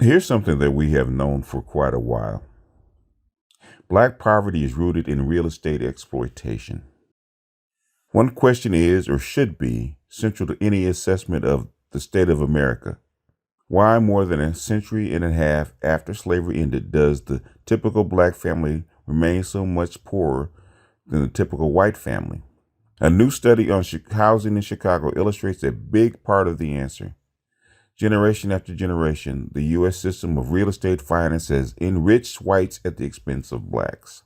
Here's something that we have known for quite a while. Black poverty is rooted in real estate exploitation. One question is, or should be, central to any assessment of the state of America. Why, more than a century and a half after slavery ended, does the typical black family remain so much poorer than the typical white family? A new study on housing in Chicago illustrates a big part of the answer. Generation after generation, the U.S. system of real estate finance has enriched whites at the expense of blacks.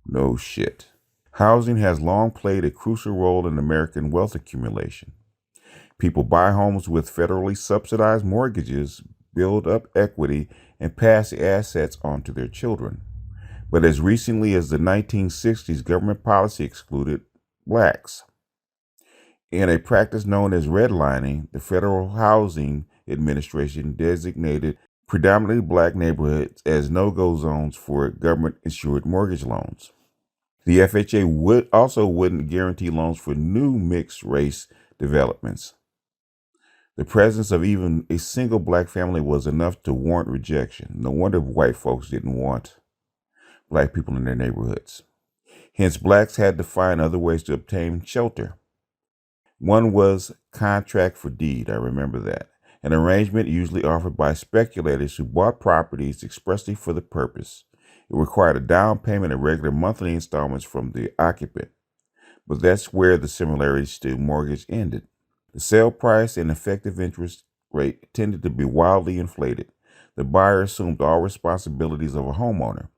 No shit. Housing has long played a crucial role in American wealth accumulation. People buy homes with federally subsidized mortgages, build up equity, and pass the assets on to their children. But as recently as the 1960s, government policy excluded blacks. In a practice known as redlining, the Federal Housing Administration designated predominantly black neighborhoods as no-go zones for government-insured mortgage loans. The FHA wouldn't guarantee loans for new mixed-race developments. The presence of even a single black family was enough to warrant rejection. No wonder white folks didn't want black people in their neighborhoods. Hence, blacks had to find other ways to obtain shelter. One was contract for deed. I remember that. An arrangement usually offered by speculators who bought properties expressly for the purpose. It required a down payment and regular monthly installments from the occupant. But that's where the similarities to mortgage ended. The sale price and effective interest rate tended to be wildly inflated. The buyer assumed all responsibilities of a homeowner,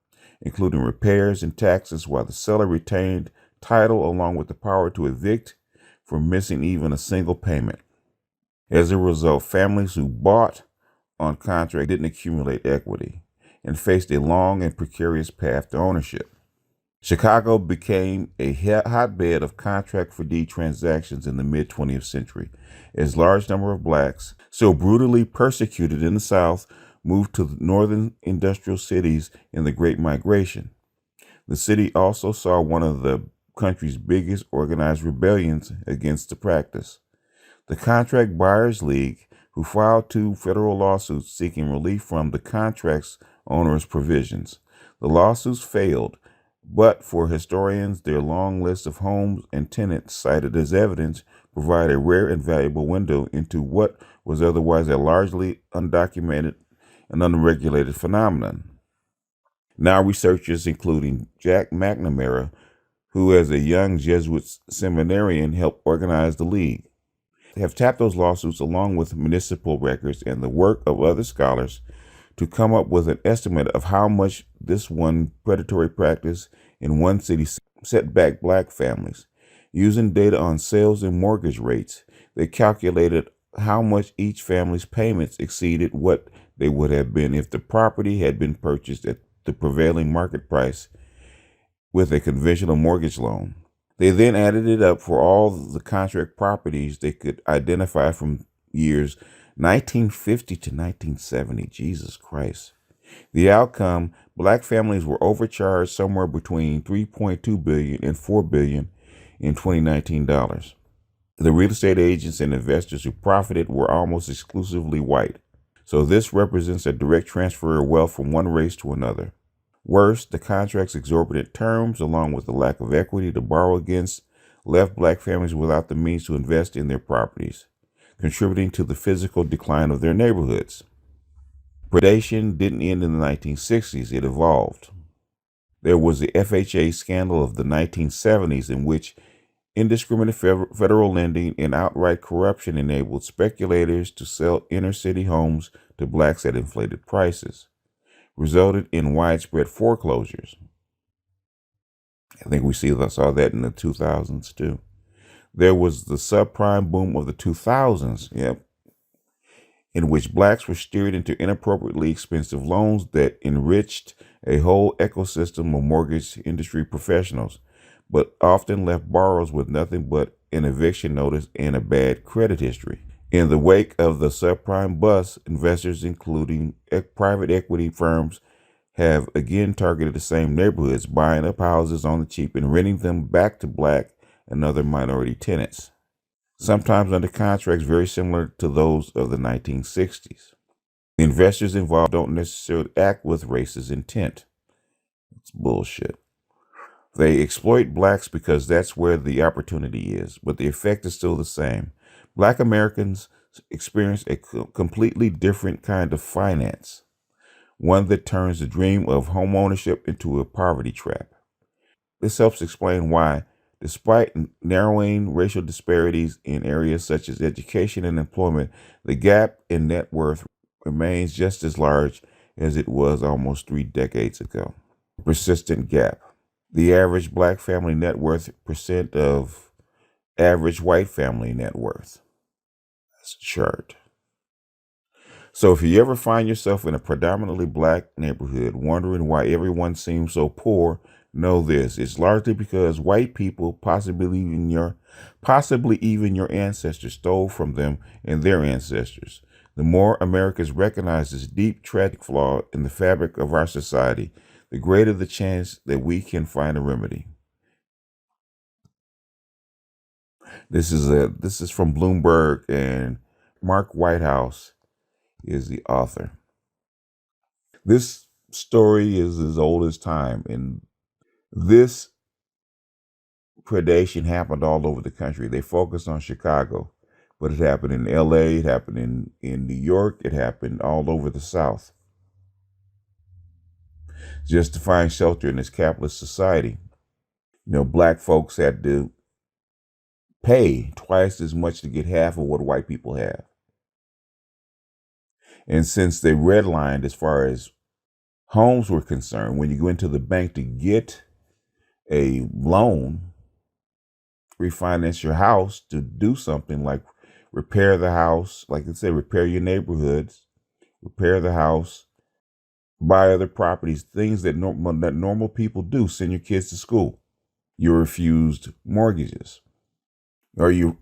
including repairs and taxes, while the seller retained title along with the power to evict for missing even a single payment. As a result, families who bought on contract didn't accumulate equity and faced a long and precarious path to ownership. Chicago became a hotbed of contract for deed transactions in the mid-20th century, as a large number of blacks, so brutally persecuted in the South, moved to the northern industrial cities in the Great Migration. The city also saw one of the country's biggest organized rebellions against the practice. The Contract Buyers League, who filed 2 federal lawsuits seeking relief from the contract's onerous provisions. The lawsuits failed, but for historians, their long list of homes and tenants cited as evidence provide a rare and valuable window into what was otherwise a largely undocumented and unregulated phenomenon. Now researchers, including Jack McNamara, who as a young Jesuit seminarian helped organize the league, have tapped those lawsuits along with municipal records and the work of other scholars to come up with an estimate of how much this one predatory practice in one city set back black families. Using data on sales and mortgage rates, they calculated how much each family's payments exceeded what they would have been if the property had been purchased at the prevailing market price with a conventional mortgage loan. They then added it up for all the contract properties they could identify from years 1950 to 1970. Jesus Christ. The outcome, black families were overcharged somewhere between $3.2 billion and $4 billion in 2019 dollars. The real estate agents and investors who profited were almost exclusively white. So this represents a direct transfer of wealth from one race to another. Worse, the contract's exorbitant terms, along with the lack of equity to borrow against, left black families without the means to invest in their properties, contributing to the physical decline of their neighborhoods. Predation didn't end in the 1960s, it evolved. There was the FHA scandal of the 1970s, in which indiscriminate federal lending and outright corruption enabled speculators to sell inner-city homes to blacks at inflated prices, resulted in widespread foreclosures. I think we saw that in the 2000s too. There was the subprime boom of the 2000s, in which blacks were steered into inappropriately expensive loans that enriched a whole ecosystem of mortgage industry professionals, but often left borrowers with nothing but an eviction notice and a bad credit history. In the wake of the subprime bust, investors, including private equity firms, have again targeted the same neighborhoods, buying up houses on the cheap and renting them back to black and other minority tenants, sometimes under contracts very similar to those of the 1960s. The investors involved don't necessarily act with racist intent. It's bullshit. They exploit blacks because that's where the opportunity is, but the effect is still the same. Black Americans experience a completely different kind of finance, one that turns the dream of home ownership into a poverty trap. This helps explain why, despite narrowing racial disparities in areas such as education and employment, the gap in net worth remains just as large as it was almost 3 decades ago. Persistent gap. The average black family net worth percent of average white family net worth. That's a chart. So if you ever find yourself in a predominantly black neighborhood wondering why everyone seems so poor, know this. It's largely because white people, possibly even your ancestors, stole from them and their ancestors. The more Americans recognize this deep tragic flaw in the fabric of our society, the greater the chance that we can find a remedy. This is from Bloomberg, and Mark Whitehouse is the author. This story is as old as time, and this predation happened all over the country. They focused on Chicago, but it happened in LA, it happened in New York, it happened all over the South. Just to find shelter in this capitalist society, black folks had to pay twice as much to get half of what white people have. And since they redlined as far as homes were concerned, when you go into the bank to get a loan, refinance your house to do something like repair the house, like I said, repair your neighborhoods, repair the house, buy other properties, things that normal people do, send your kids to school. You refused mortgages, or your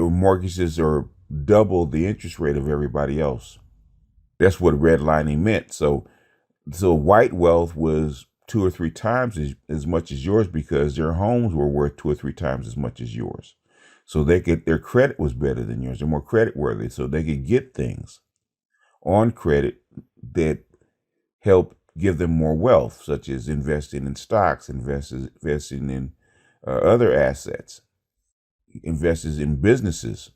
mortgages are double the interest rate of everybody else. That's what redlining meant. So white wealth was 2 or 3 times as much as yours because their homes were worth 2 or 3 times as much as yours. So their credit was better than yours. They're more credit worthy. So they could get things on credit that help give them more wealth, such as investing in stocks, investing in other assets, investing in businesses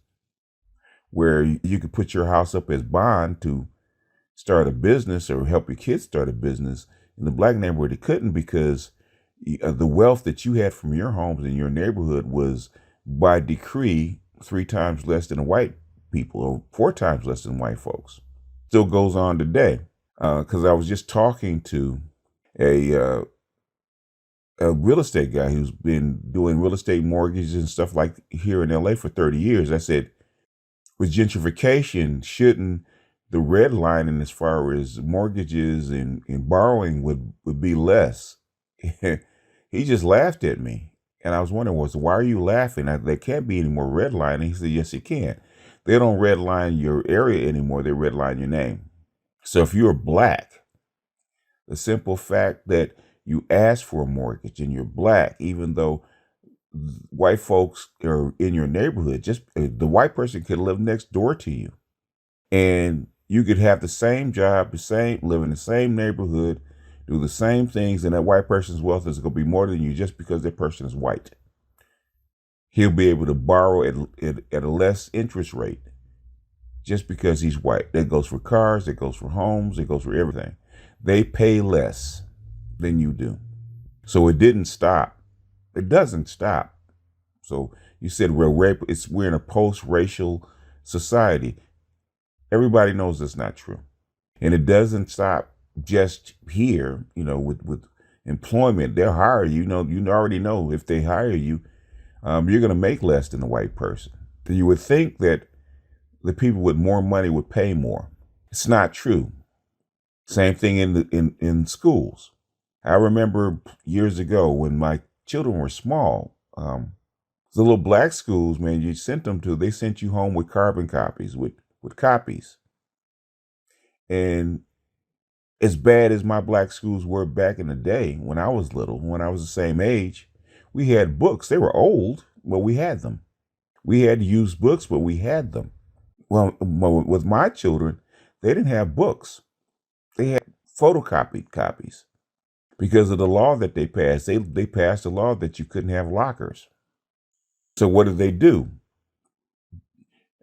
where you could put your house up as bond to start a business or help your kids start a business. In the black neighborhood, it couldn't because the wealth that you had from your homes in your neighborhood was by decree 3 times less than white people or 4 times less than white folks. Still goes on today. Because I was just talking to a real estate guy who's been doing real estate mortgages and stuff like here in LA for 30 years. I said, with gentrification, shouldn't the red lining as far as mortgages and borrowing would be less? He just laughed at me. And I was wondering, why are you laughing? There can't be any more redlining. He said, yes, it can. They don't redline your area anymore. They redline your name. So if you're black, the simple fact that you ask for a mortgage and you're black, even though white folks are in your neighborhood, just the white person could live next door to you. And you could have the same job, live in the same neighborhood, do the same things, and that white person's wealth is going to be more than you just because that person is white. He'll be able to borrow at a less interest rate just because he's white. That goes for cars, that goes for homes, it goes for everything. They pay less than you do. So it didn't stop. It doesn't stop. So you said we're in a post-racial society. Everybody knows that's not true. And it doesn't stop just here, with employment. They'll hire you. You already know if they hire you, you're going to make less than the white person. You would think that the people with more money would pay more. It's not true. Same thing in schools. I remember years ago when my children were small, the little black schools, man, they sent you home with carbon copies, with copies. And as bad as my black schools were back in the day when I was little, when I was the same age, we had books. They were old, but we had them. We had used books, but we had them. Well, with my children, They didn't have books. They had photocopied copies. Because of the law that they passed, they passed a law that you couldn't have lockers. So what did they do?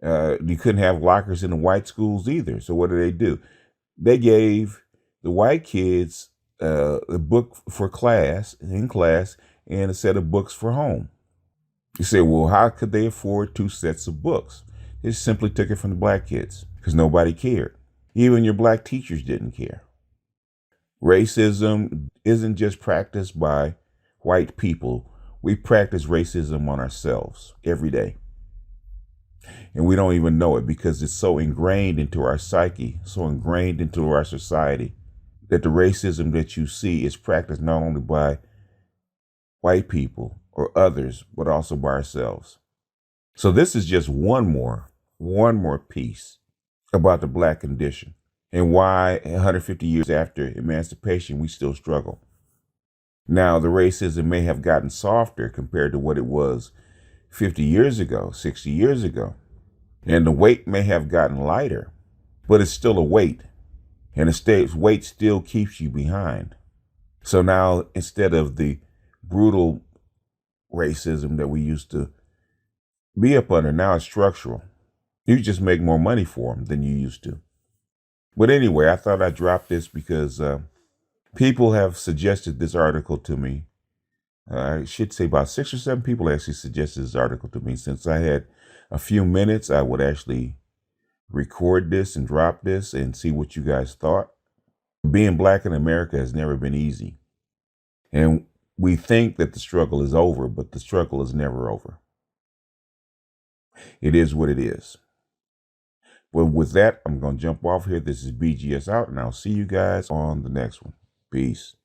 You couldn't have lockers in the white schools either. So what did they do? They gave the white kids a book for class, and a set of books for home. You say, well, how could they afford 2 sets of books? They simply took it from the black kids because nobody cared. Even your black teachers didn't care. Racism isn't just practiced by white people. We practice racism on ourselves every day. And we don't even know it because it's so ingrained into our psyche, so ingrained into our society, that the racism that you see is practiced not only by white people or others, but also by ourselves. So this is just one more piece about the black condition and why 150 years after emancipation, we still struggle. Now, the racism may have gotten softer compared to what it was 50 years ago, 60 years ago. And the weight may have gotten lighter, but it's still a weight. And the weight still keeps you behind. So now, instead of the brutal racism that we used to be up under, now it's structural. You just make more money for them than you used to. But anyway, I thought I'd drop this because people have suggested this article to me. I should say about 6 or 7 people actually suggested this article to me. Since I had a few minutes, I would actually record this and drop this and see what you guys thought. Being black in America has never been easy. And we think that the struggle is over, but the struggle is never over. It is what it is. Well, with that, I'm going to jump off here. This is BGS out, and I'll see you guys on the next one. Peace.